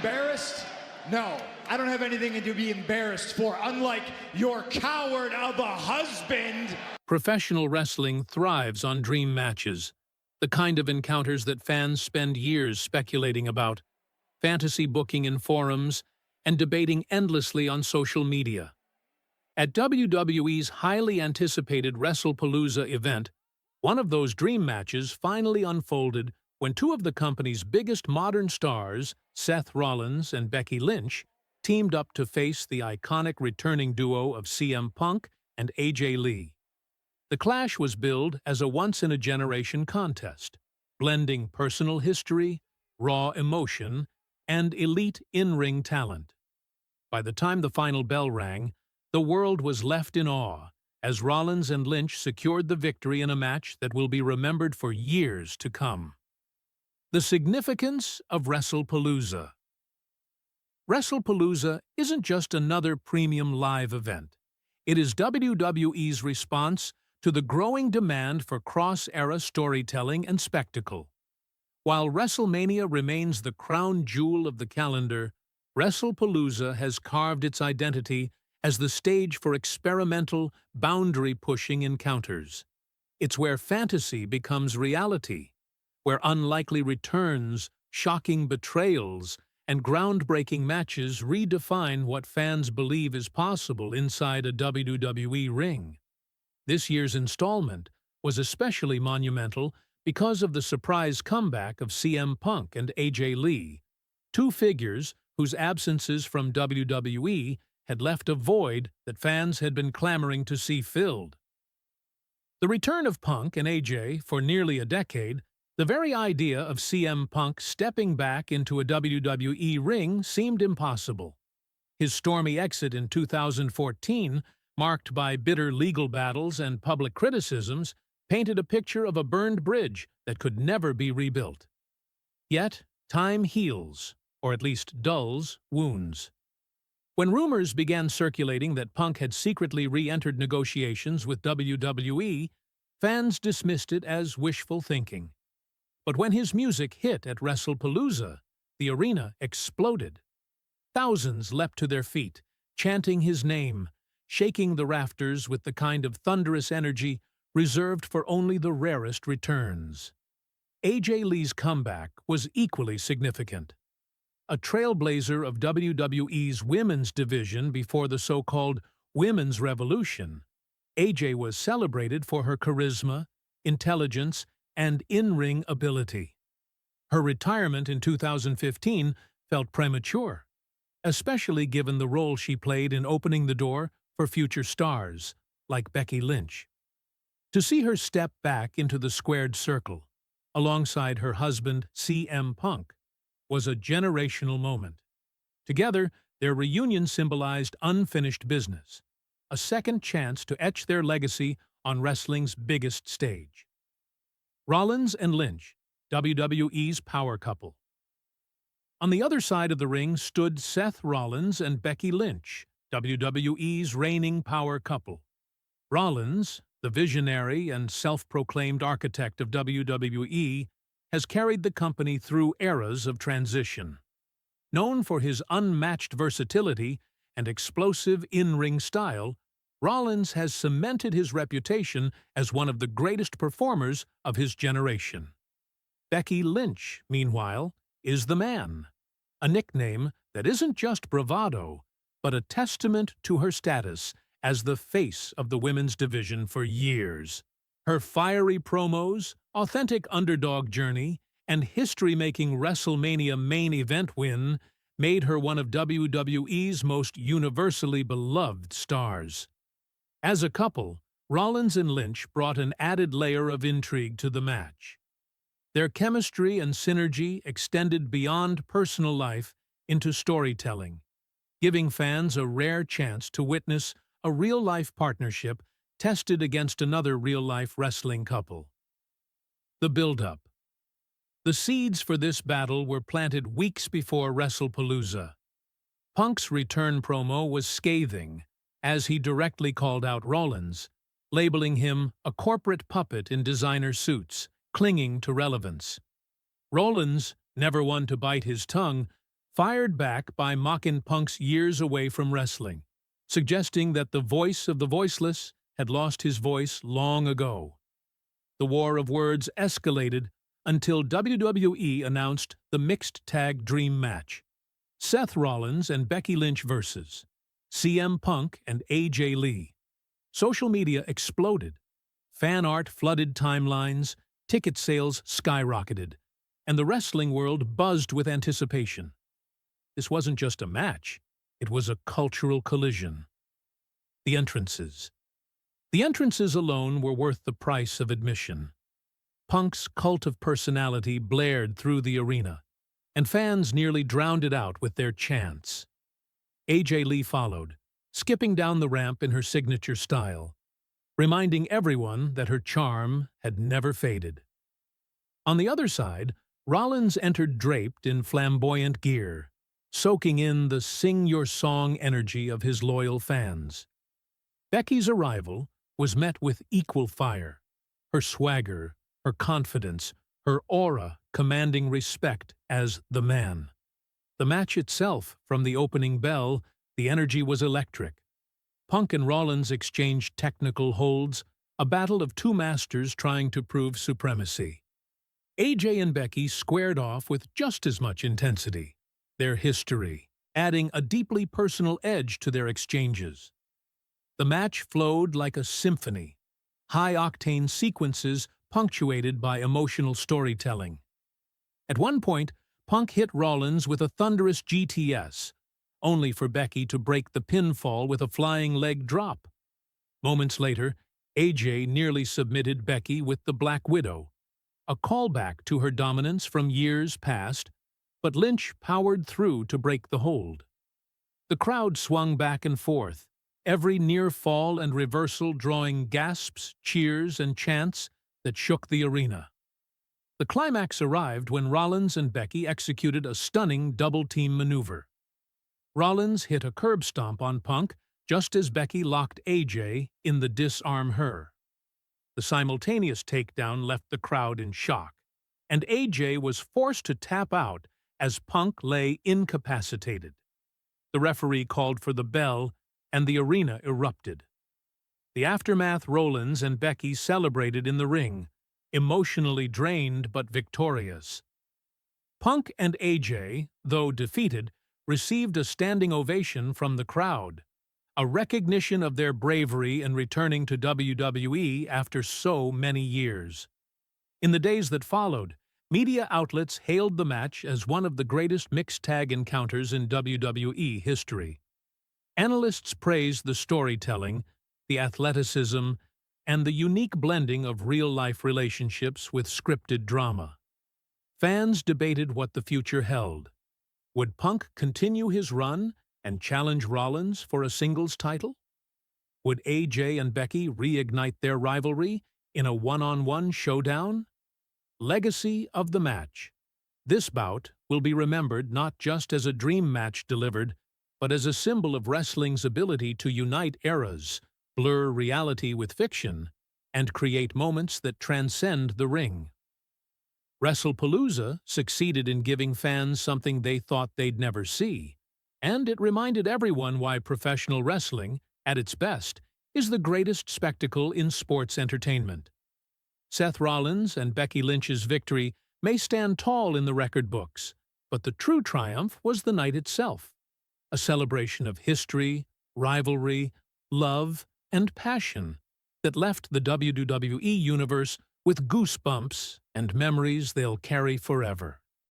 embarrassed? No, I don't have anything to be embarrassed for, unlike your coward of a husband. Professional wrestling thrives on dream matches, the kind of encounters that fans spend years speculating about, fantasy booking in forums, and debating endlessly on social media. At WWE's highly anticipated WrestlePalooza event, one of those dream matches finally unfolded when two of the company's biggest modern stars, Seth Rollins and Becky Lynch, teamed up to face the iconic returning duo of CM Punk and AJ Lee. The clash was billed as a once-in-a-generation contest, blending personal history, raw emotion, and elite in-ring talent. By the time the final bell rang, the world was left in awe as Rollins and Lynch secured the victory in a match that will be remembered for years to come. The significance of WrestlePalooza. WrestlePalooza isn't just another premium live event. It is WWE's response to the growing demand for cross-era storytelling and spectacle. While WrestleMania remains the crown jewel of the calendar, WrestlePalooza has carved its identity as the stage for experimental, boundary-pushing encounters. It's where fantasy becomes reality, where unlikely returns, shocking betrayals, and groundbreaking matches redefine what fans believe is possible inside a WWE ring. This year's installment was especially monumental because of the surprise comeback of CM Punk and AJ Lee, two figures whose absences from WWE had left a void that fans had been clamoring to see filled. The return of Punk and AJ for nearly a decade, the very idea of CM Punk stepping back into a WWE ring seemed impossible. His stormy exit in 2014, marked by bitter legal battles and public criticisms, painted a picture of a burned bridge that could never be rebuilt. Yet, time heals, or at least dulls, wounds. When rumors began circulating that Punk had secretly re-entered negotiations with WWE, fans dismissed it as wishful thinking. But when his music hit at WrestlePalooza, the arena exploded. Thousands leapt to their feet, chanting his name, shaking the rafters with the kind of thunderous energy reserved for only the rarest returns. AJ Lee's comeback was equally significant. A trailblazer of WWE's women's division before the so-called Women's Revolution, AJ was celebrated for her charisma, intelligence, and in-ring ability. Her retirement in 2015 felt premature, especially given the role she played in opening the door for future stars like Becky Lynch. To see her step back into the squared circle, alongside her husband CM Punk, was a generational moment. Together, their reunion symbolized unfinished business, a second chance to etch their legacy on wrestling's biggest stage. Rollins and Lynch, WWE's power couple. On the other side of the ring stood Seth Rollins and Becky Lynch, WWE's reigning power couple. Rollins, the visionary and self-proclaimed architect of WWE, has carried the company through eras of transition. Known for his unmatched versatility and explosive in-ring style, Rollins has cemented his reputation as one of the greatest performers of his generation. Becky Lynch, meanwhile, is the man, a nickname that isn't just bravado, but a testament to her status as the face of the women's division for years. Her fiery promos, authentic underdog journey, and history-making WrestleMania main event win made her one of WWE's most universally beloved stars. As a couple, Rollins and Lynch brought an added layer of intrigue to the match. Their chemistry and synergy extended beyond personal life into storytelling, giving fans a rare chance to witness a real-life partnership tested against another real-life wrestling couple. The build-up. The seeds for this battle were planted weeks before WrestlePalooza. Punk's return promo was scathing, as he directly called out Rollins, labeling him a corporate puppet in designer suits, clinging to relevance. Rollins, never one to bite his tongue, fired back by mocking Punk's years away from wrestling, suggesting that the voice of the voiceless had lost his voice long ago. The war of words escalated until WWE announced the mixed tag dream match: Seth Rollins and Becky Lynch versus CM Punk and AJ Lee. Social media exploded. Fan art flooded timelines, ticket sales skyrocketed, and the wrestling world buzzed with anticipation. This wasn't just a match, it was a cultural collision. The entrances. The entrances alone were worth the price of admission. Punk's cult of personality blared through the arena, and fans nearly drowned it out with their chants. AJ Lee followed, skipping down the ramp in her signature style, reminding everyone that her charm had never faded. On the other side, Rollins entered draped in flamboyant gear, soaking in the sing-your-song energy of his loyal fans. Becky's arrival was met with equal fire, her swagger, her confidence, her aura commanding respect as the man. The match itself, from the opening bell, the energy was electric. Punk and Rollins exchanged technical holds, a battle of two masters trying to prove supremacy. AJ and Becky squared off with just as much intensity, their history adding a deeply personal edge to their exchanges. The match flowed like a symphony, high-octane sequences punctuated by emotional storytelling. At one point, Punk hit Rollins with a thunderous GTS, only for Becky to break the pinfall with a flying leg drop. Moments later, AJ nearly submitted Becky with the Black Widow, a callback to her dominance from years past, but Lynch powered through to break the hold. The crowd swung back and forth, every near fall and reversal drawing gasps, cheers, and chants that shook the arena. The climax arrived when Rollins and Becky executed a stunning double-team maneuver. Rollins hit a curb stomp on Punk just as Becky locked AJ in the disarm her. The simultaneous takedown left the crowd in shock, and AJ was forced to tap out as Punk lay incapacitated. The referee called for the bell, and the arena erupted. The aftermath, Rollins and Becky celebrated in the ring, emotionally drained but victorious. Punk and AJ, though defeated, received a standing ovation from the crowd, a recognition of their bravery in returning to WWE after so many years. In the days that followed, media outlets hailed the match as one of the greatest mixed tag encounters in WWE history. Analysts praised the storytelling, the athleticism, and the unique blending of real-life relationships with scripted drama. Fans debated what the future held. Would Punk continue his run and challenge Rollins for a singles title? Would AJ and Becky reignite their rivalry in a one-on-one showdown? Legacy of the match. This bout will be remembered not just as a dream match delivered, but as a symbol of wrestling's ability to unite eras, blur reality with fiction, and create moments that transcend the ring. WrestlePalooza succeeded in giving fans something they thought they'd never see, and it reminded everyone why professional wrestling, at its best, is the greatest spectacle in sports entertainment. Seth Rollins and Becky Lynch's victory may stand tall in the record books, but the true triumph was the night itself, a celebration of history, rivalry, love, and passion that left the WWE Universe with goosebumps and memories they'll carry forever.